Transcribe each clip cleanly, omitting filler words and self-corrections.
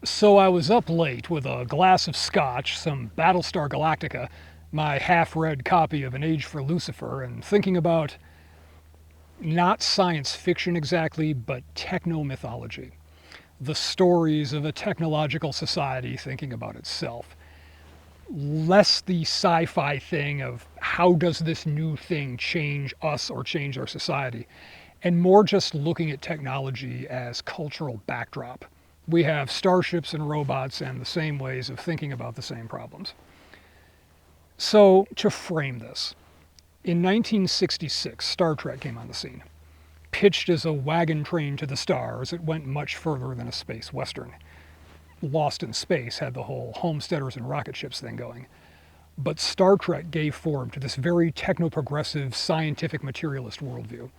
So I was up late with a glass of scotch, some Battlestar Galactica, my half-read copy of An Age for Lucifer, and thinking about not science fiction exactly, but techno-mythology. The stories of a technological society thinking about itself. Less the sci-fi thing of how does this new thing change us or change our society, and more just looking at technology as cultural backdrop. We have starships and robots and the same ways of thinking about the same problems. So, to frame this, in 1966, Star Trek came on the scene. Pitched as a wagon train to the stars, it went much further than a space western. Lost in Space had the whole homesteaders and rocket ships thing going. But Star Trek gave form to this very techno-progressive, scientific materialist worldview.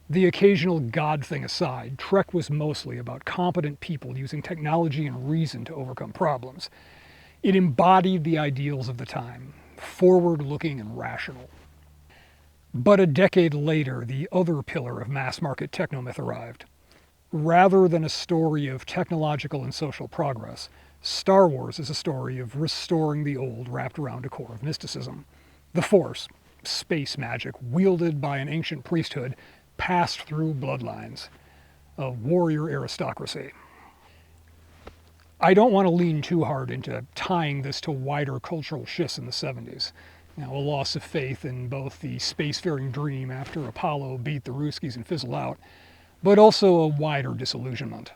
The occasional God thing aside, Trek was mostly about competent people using technology and reason to overcome problems. It embodied the ideals of the time, forward-looking and rational. But a decade later, the other pillar of mass-market technomyth arrived. Rather than a story of technological and social progress, Star Wars is a story of restoring the old wrapped around a core of mysticism. The Force, space magic wielded by an ancient priesthood, passed through bloodlines, a warrior aristocracy. I don't want to lean too hard into tying this to wider cultural shifts in the 70s. A loss of faith in both the spacefaring dream after Apollo beat the Ruskies and fizzled out, but also a wider disillusionment.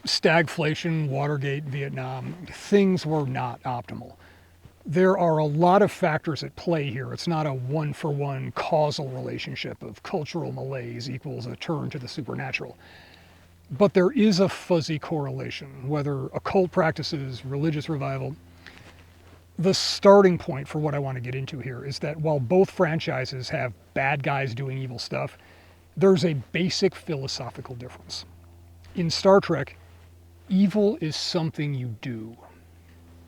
Stagflation, Watergate, Vietnam, things were not optimal. There are a lot of factors at play here. It's not a one-for-one causal relationship of cultural malaise equals a turn to the supernatural. But there is a fuzzy correlation, whether occult practices, religious revival. The starting point for what I want to get into here is that while both franchises have bad guys doing evil stuff, there's a basic philosophical difference. In Star Trek, evil is something you do.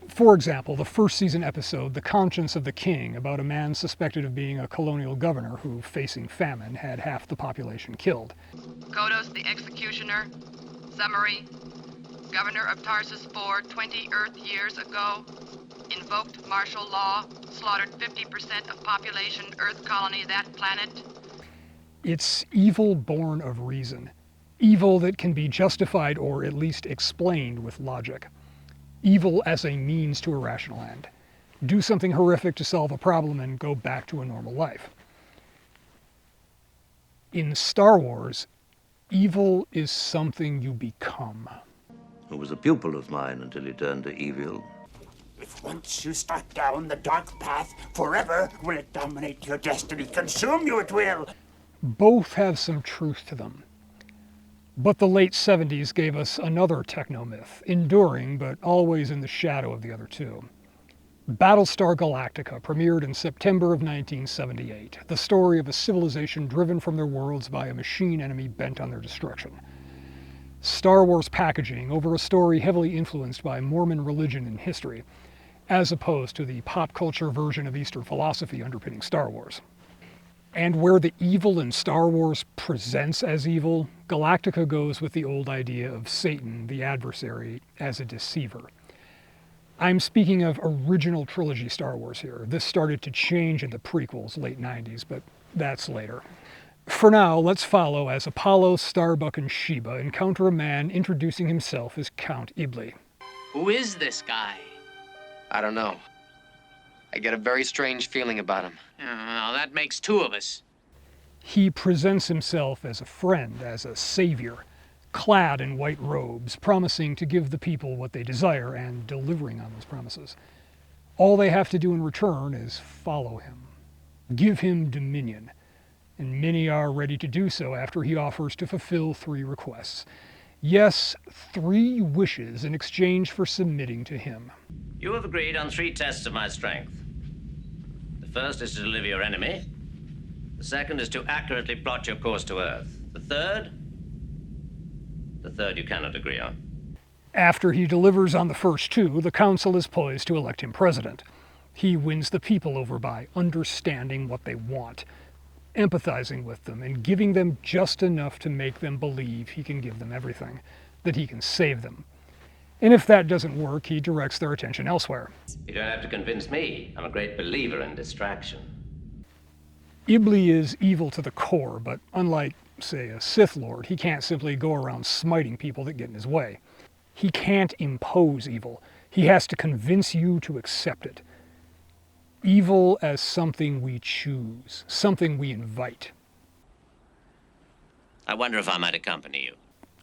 For example, the first season episode, The Conscience of the King, about a man suspected of being a colonial governor who, facing famine, had half the population killed. Kodos the Executioner. Summary. Governor of Tarsus IV 20 Earth years ago. Invoked martial law. Slaughtered 50% of population Earth colony that planet. It's evil born of reason. Evil that can be justified or at least explained with logic. Evil as a means to a rational end. Do something horrific to solve a problem and go back to a normal life. In Star Wars, evil is something you become. Who was a pupil of mine until he turned to evil. If once you start down the dark path, forever will it dominate your destiny, consume you it will. Both have some truth to them. But the late 70s gave us another techno-myth, enduring but always in the shadow of the other two. Battlestar Galactica premiered in September of 1978, the story of a civilization driven from their worlds by a machine enemy bent on their destruction. Star Wars packaging over a story heavily influenced by Mormon religion and history, as opposed to the pop culture version of Eastern philosophy underpinning Star Wars. And where the evil in Star Wars presents as evil, Galactica goes with the old idea of Satan, the adversary, as a deceiver. I'm speaking of original trilogy Star Wars here. This started to change in the prequels, late 90s, but that's later. For now, let's follow as Apollo, Starbuck, and Sheba encounter a man introducing himself as Count Iblis. Who is this guy? I don't know. I get a very strange feeling about him. Well, that makes two of us. He presents himself as a friend, as a savior, clad in white robes, promising to give the people what they desire and delivering on those promises. All they have to do in return is follow him, give him dominion, and many are ready to do so after he offers to fulfill 3 requests. Yes, 3 wishes in exchange for submitting to him. You have agreed on 3 tests of my strength. The first is to deliver your enemy. The second is to accurately plot your course to Earth. The third you cannot agree on. After he delivers on the first 2, the council is poised to elect him president. He wins the people over by understanding what they want, empathizing with them, and giving them just enough to make them believe he can give them everything, that he can save them. And if that doesn't work, he directs their attention elsewhere. You don't have to convince me. I'm a great believer in distraction. Ibli is evil to the core, but unlike, say, a Sith Lord, he can't simply go around smiting people that get in his way. He can't impose evil. He has to convince you to accept it. Evil as something we choose, something we invite. I wonder if I might accompany you.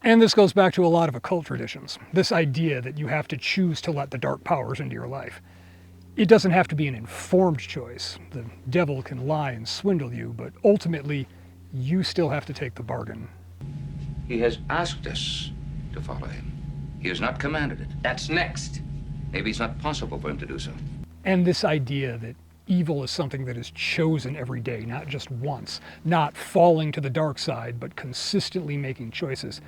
And this goes back to a lot of occult traditions, this idea that you have to choose to let the dark powers into your life. It doesn't have to be an informed choice. The devil can lie and swindle you, but ultimately, you still have to take the bargain. He has asked us to follow him. He has not commanded it. That's next. Maybe it's not possible for him to do so. And this idea that evil is something that is chosen every day, not just once, not falling to the dark side, but consistently making choices,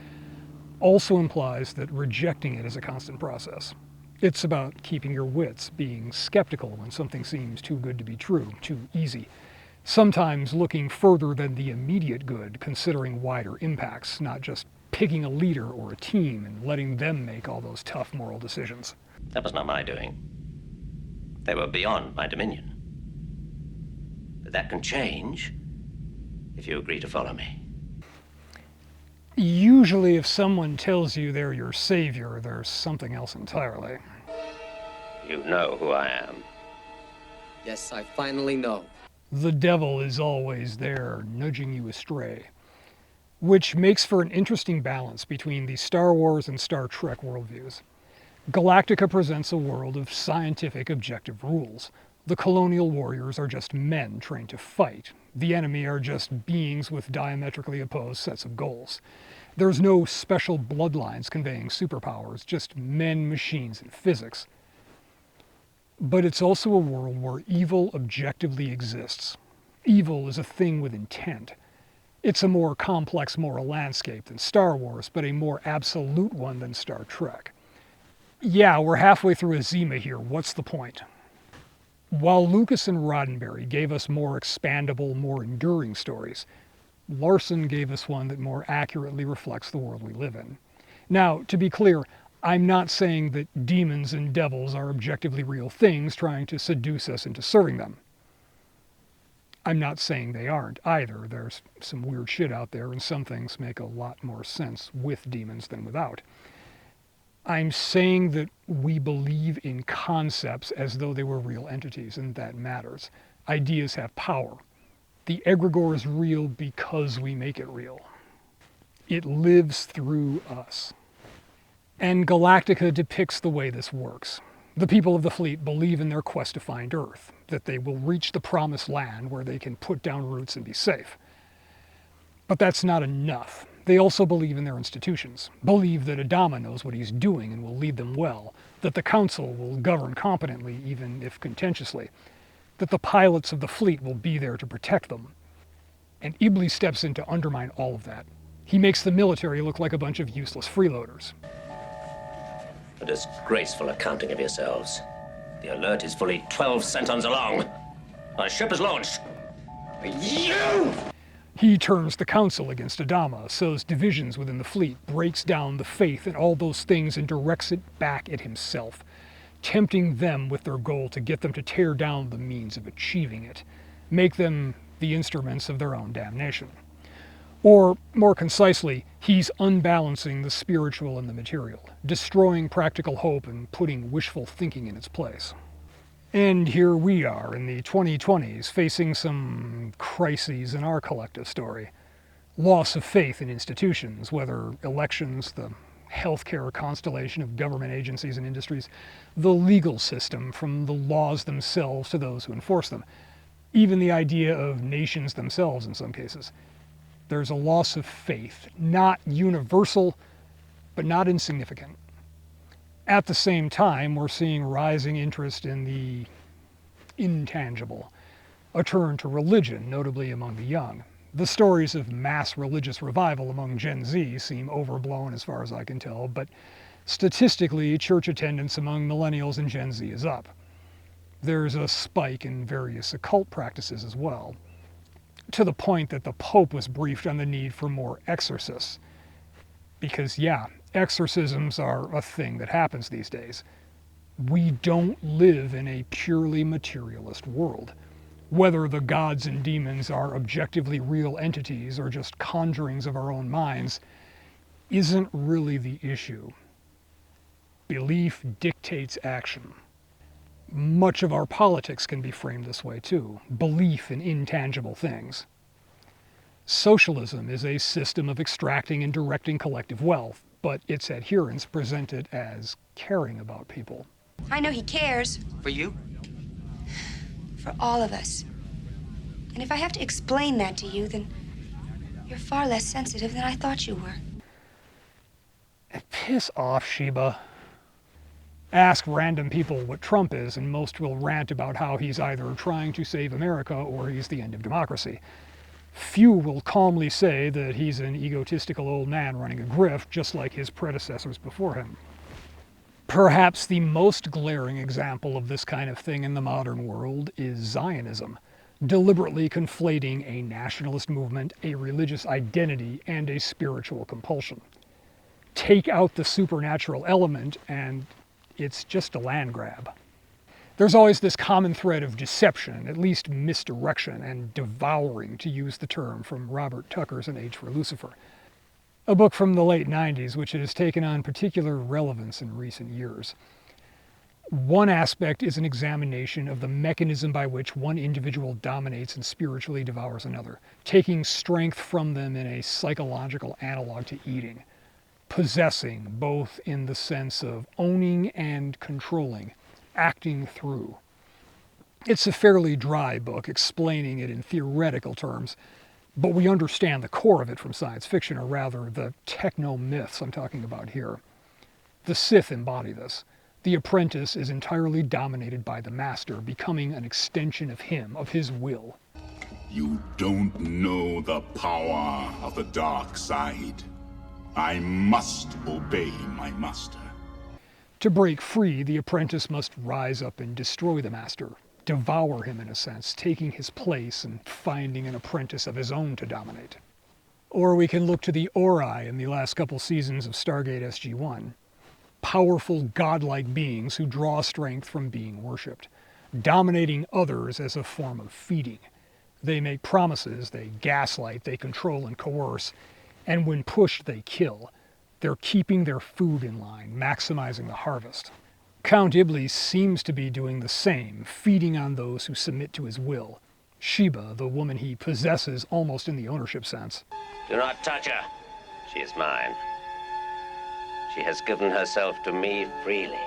also implies that rejecting it is a constant process. It's about keeping your wits, being skeptical when something seems too good to be true, too easy. Sometimes looking further than the immediate good, considering wider impacts, not just picking a leader or a team and letting them make all those tough moral decisions. That was not my doing. They were beyond my dominion. But that can change if you agree to follow me. Usually if someone tells you they're your savior, there's something else entirely. You know who I am. Yes, I finally know. The devil is always there, nudging you astray, which makes for an interesting balance between the Star Wars and Star Trek worldviews. Galactica presents a world of scientific objective rules. The colonial warriors are just men trained to fight. The enemy are just beings with diametrically opposed sets of goals. There's no special bloodlines conveying superpowers, just men, machines, and physics. But it's also a world where evil objectively exists. Evil is a thing with intent. It's a more complex moral landscape than Star Wars, but a more absolute one than Star Trek. Yeah, we're halfway through a Zima here. What's the point? While Lucas and Roddenberry gave us more expandable, more enduring stories, Larson gave us one that more accurately reflects the world we live in. Now, to be clear, I'm not saying that demons and devils are objectively real things trying to seduce us into serving them. I'm not saying they aren't either. There's some weird shit out there, and some things make a lot more sense with demons than without. I'm saying that we believe in concepts as though they were real entities, and that matters. Ideas have power. The egregore is real because we make it real. It lives through us. And Galactica depicts the way this works. The people of the fleet believe in their quest to find Earth, that they will reach the promised land where they can put down roots and be safe. But that's not enough. They also believe in their institutions, believe that Adama knows what he's doing and will lead them well, that the Council will govern competently, even if contentiously, that the pilots of the fleet will be there to protect them. And Iblis steps in to undermine all of that. He makes the military look like a bunch of useless freeloaders. A disgraceful accounting of yourselves. The alert is fully 12 centons along. Our ship is launched. You! He turns the Council against Adama, sows divisions within the fleet, breaks down the faith and all those things and directs it back at himself, tempting them with their goal to get them to tear down the means of achieving it, make them the instruments of their own damnation. Or, more concisely, he's unbalancing the spiritual and the material, destroying practical hope and putting wishful thinking in its place. And here we are in the 2020s, facing some crises in our collective story. Loss of faith in institutions, whether elections, the healthcare constellation of government agencies and industries, the legal system, from the laws themselves to those who enforce them, even the idea of nations themselves in some cases. There's a loss of faith, not universal, but not insignificant. At the same time, we're seeing rising interest in the intangible, a turn to religion, notably among the young. The stories of mass religious revival among Gen Z seem overblown as far as I can tell, but statistically, church attendance among millennials and Gen Z is up. There's a spike in various occult practices as well, to the point that the Pope was briefed on the need for more exorcists. Because, yeah, Exorcisms are a thing that happens these days. We don't live in a purely materialist world. Whether the gods and demons are objectively real entities or just conjurings of our own minds isn't really the issue. Belief dictates action. Much of our politics can be framed this way too. Belief in intangible things. Socialism is a system of extracting and directing collective wealth, but its adherents present it as caring about people. I know he cares. For you? For all of us. And if I have to explain that to you, then you're far less sensitive than I thought you were. Piss off, Sheba. Ask random people what Trump is, and most will rant about how he's either trying to save America or he's the end of democracy. Few will calmly say that he's an egotistical old man running a grift just like his predecessors before him. Perhaps the most glaring example of this kind of thing in the modern world is Zionism, deliberately conflating a nationalist movement, a religious identity, and a spiritual compulsion. Take out the supernatural element and it's just a land grab. There's always this common thread of deception, at least misdirection, and devouring, to use the term from Robert Tucker's An Age for Lucifer, a book from the late 90s which has taken on particular relevance in recent years. One aspect is an examination of the mechanism by which one individual dominates and spiritually devours another, taking strength from them in a psychological analog to eating, possessing both in the sense of owning and controlling, acting through. It's a fairly dry book explaining it in theoretical terms, but we understand the core of it from science fiction, or rather the techno-myths I'm talking about here. The Sith embody this. The apprentice is entirely dominated by the master, becoming an extension of him, of his will. You don't know the power of the dark side. I must obey my master. To break free, the apprentice must rise up and destroy the master, devour him in a sense, taking his place and finding an apprentice of his own to dominate. Or we can look to the Ori in the last couple seasons of Stargate SG-1. Powerful godlike beings who draw strength from being worshipped, dominating others as a form of feeding. They make promises, they gaslight, they control and coerce, and when pushed they kill. They're keeping their food in line, maximizing the harvest. Count Iblis seems to be doing the same, feeding on those who submit to his will. Sheba, the woman he possesses almost in the ownership sense. Do not touch her. She is mine. She has given herself to me freely.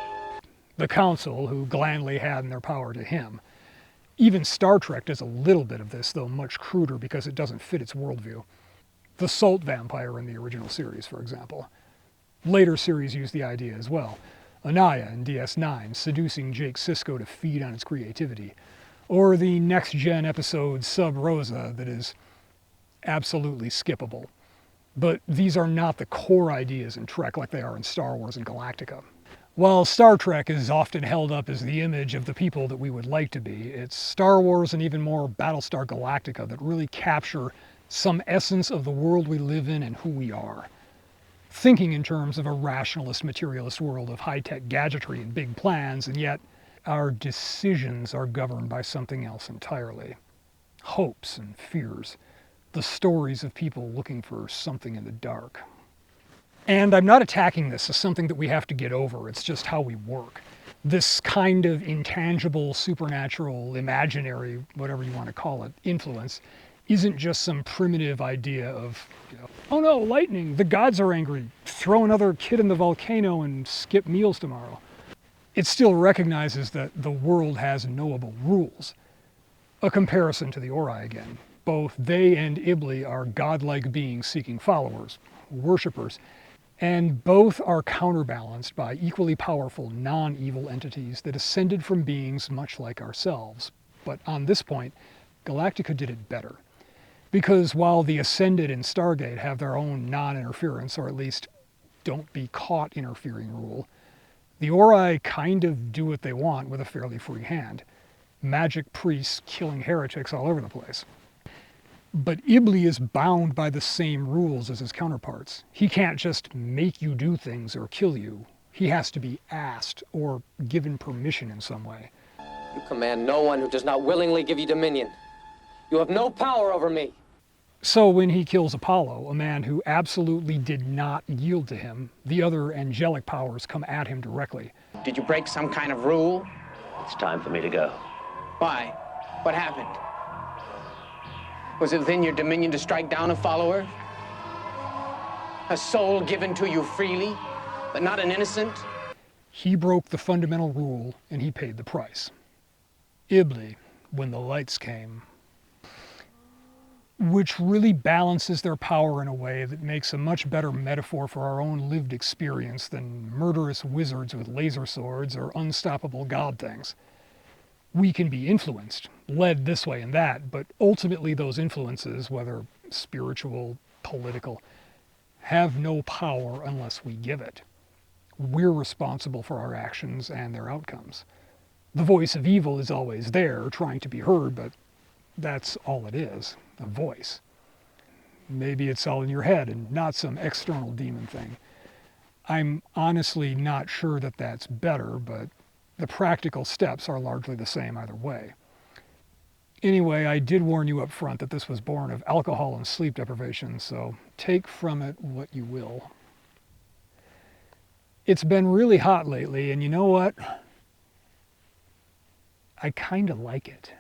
The Council, who gladly hand their power to him. Even Star Trek does a little bit of this, though much cruder because it doesn't fit its worldview. The Salt Vampire in the original series, for example. Later series use the idea as well. Anaya in DS9, seducing Jake Sisko to feed on its creativity. Or the next-gen episode Sub Rosa that is absolutely skippable. But these are not the core ideas in Trek like they are in Star Wars and Galactica. While Star Trek is often held up as the image of the people that we would like to be, it's Star Wars and even more Battlestar Galactica that really capture some essence of the world we live in and who we are. Thinking in terms of a rationalist, materialist world of high-tech gadgetry and big plans, and yet our decisions are governed by something else entirely. Hopes and fears. The stories of people looking for something in the dark. And I'm not attacking this as something that we have to get over, it's just how we work. This kind of intangible, supernatural, imaginary, whatever you want to call it, influence isn't just some primitive idea of, oh no, lightning, the gods are angry, throw another kid in the volcano and skip meals tomorrow. It still recognizes that the world has knowable rules. A comparison to the Ori again. Both they and Iblis are godlike beings seeking followers, worshippers, and both are counterbalanced by equally powerful non-evil entities that ascended from beings much like ourselves. But on this point, Galactica did it better. Because while the Ascended in Stargate have their own non-interference, or at least don't be caught interfering rule, the Ori kind of do what they want with a fairly free hand. Magic priests killing heretics all over the place. But Ibli is bound by the same rules as his counterparts. He can't just make you do things or kill you. He has to be asked or given permission in some way. You command no one who does not willingly give you dominion. You have no power over me. So when he kills Apollo, a man who absolutely did not yield to him, the other angelic powers come at him directly. Did you break some kind of rule? It's time for me to go. Why? What happened? Was it within your dominion to strike down a follower? A soul given to you freely, but not an innocent? He broke the fundamental rule, and he paid the price. Ibli, when the lights came, which really balances their power in a way that makes a much better metaphor for our own lived experience than murderous wizards with laser swords or unstoppable god things. We can be influenced, led this way and that, but ultimately those influences, whether spiritual, political, have no power unless we give it. We're responsible for our actions and their outcomes. The voice of evil is always there, trying to be heard, but that's all it is, a voice. Maybe it's all in your head and not some external demon thing. I'm honestly not sure that that's better, but the practical steps are largely the same either way. Anyway, I did warn you up front that this was born of alcohol and sleep deprivation, so take from it what you will. It's been really hot lately, and you know what? I kind of like it.